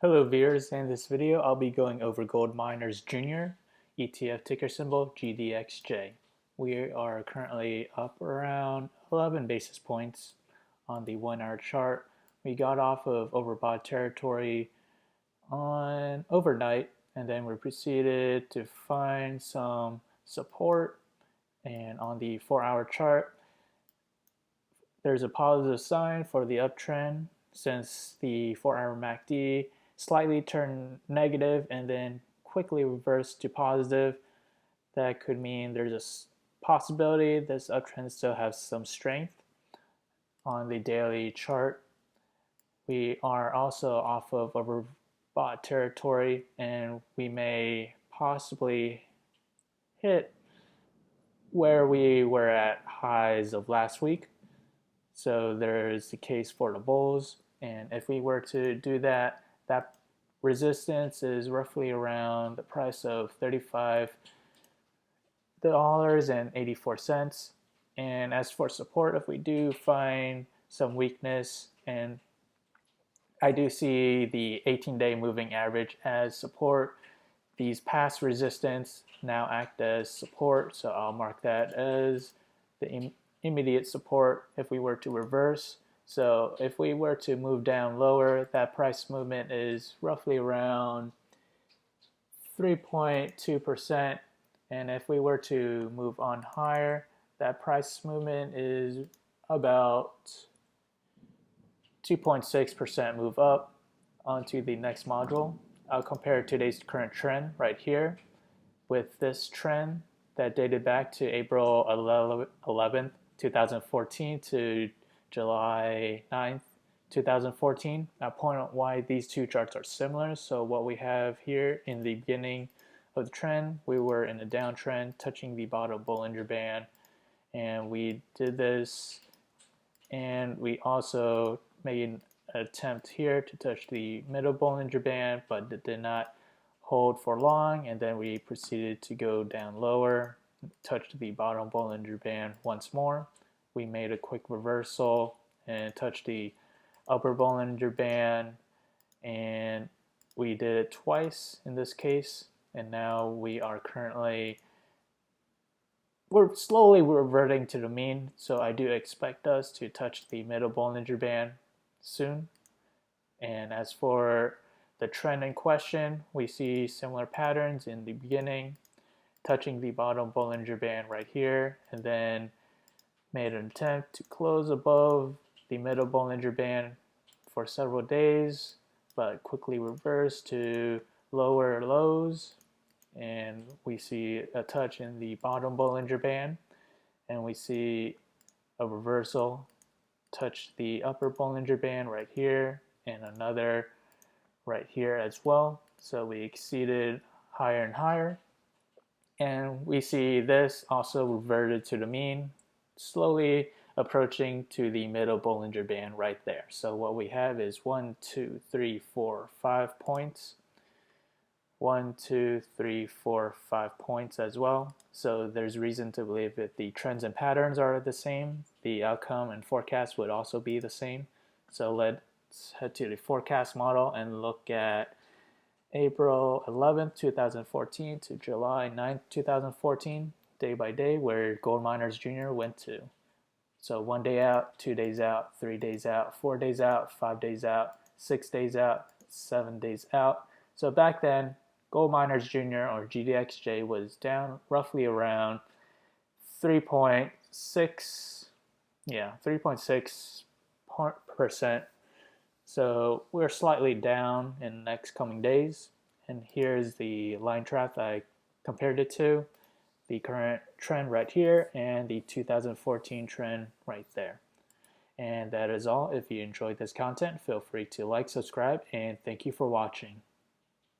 Hello viewers, in this video I'll be going over Gold Miners Jr. ETF ticker symbol GDXJ. We are currently up around 11 basis points on the 1 hour chart. We got off of overbought territory on overnight and then we proceeded to find some support, and on the 4 hour chart there's a positive sign for the uptrend since the 4 hour MACD slightly turned negative and then quickly reversed to positive. That could mean there's a possibility this uptrend still has some strength. On the daily chart, we are also off of overbought territory and we may possibly hit where we were at highs of last week. So there's the case for the bulls, and if we were to do that, that resistance is roughly around the price of $35.84. And as for support, if we do find some weakness, and I do see the 18-day moving average as support, these past resistance now act as support, so I'll mark that as the immediate support if we were to reverse. So if we were to move down lower, that price movement is roughly around 3.2%. And if we were to move on higher, that price movement is about 2.6% move up onto the next module. I'll compare today's current trend right here with this trend that dated back to April 11th, 2014 to July 9th, 2014. I'll point out why these two charts are similar. So what we have here in the beginning of the trend, we were in a downtrend touching the bottom Bollinger Band, and we did this, and we also made an attempt here to touch the middle Bollinger Band, but it did not hold for long, and then we proceeded to go down lower, touched the bottom Bollinger Band once more. We made a quick reversal and touched the upper Bollinger Band, and we did it twice in this case, and now we're slowly reverting to the mean, so I do expect us to touch the middle Bollinger Band soon. And as for the trend in question, we see similar patterns in the beginning, touching the bottom Bollinger Band right here, and then made an attempt to close above the middle Bollinger Band for several days, but quickly reversed to lower lows, and we see a touch in the bottom Bollinger Band, and we see a reversal, touch the upper Bollinger Band right here, and another right here as well. So we exceeded higher and higher, and we see this also reverted to the mean, slowly approaching to the middle Bollinger Band right there. So what we have is 1, 2, 3, 4, 5 points. 1, 2, 3, 4, 5 points as well. So there's reason to believe that the trends and patterns are the same. The outcome and forecast would also be the same. So let's head to the forecast model and look at April 11th, 2014 to July 9th, 2014, day by day, where Gold Miners Jr. went to. So 1 day out, 2 days out, 3 days out, 4 days out, 5 days out, 6 days out, 7 days out. So back then, Gold Miners Jr. or GDXJ was down roughly around 3.6%. So we're slightly down in the next coming days. And here's the line chart that I compared it to, the current trend right here and the 2014 trend right there. And that is all. If you enjoyed this content, feel free to like, subscribe, and thank you for watching.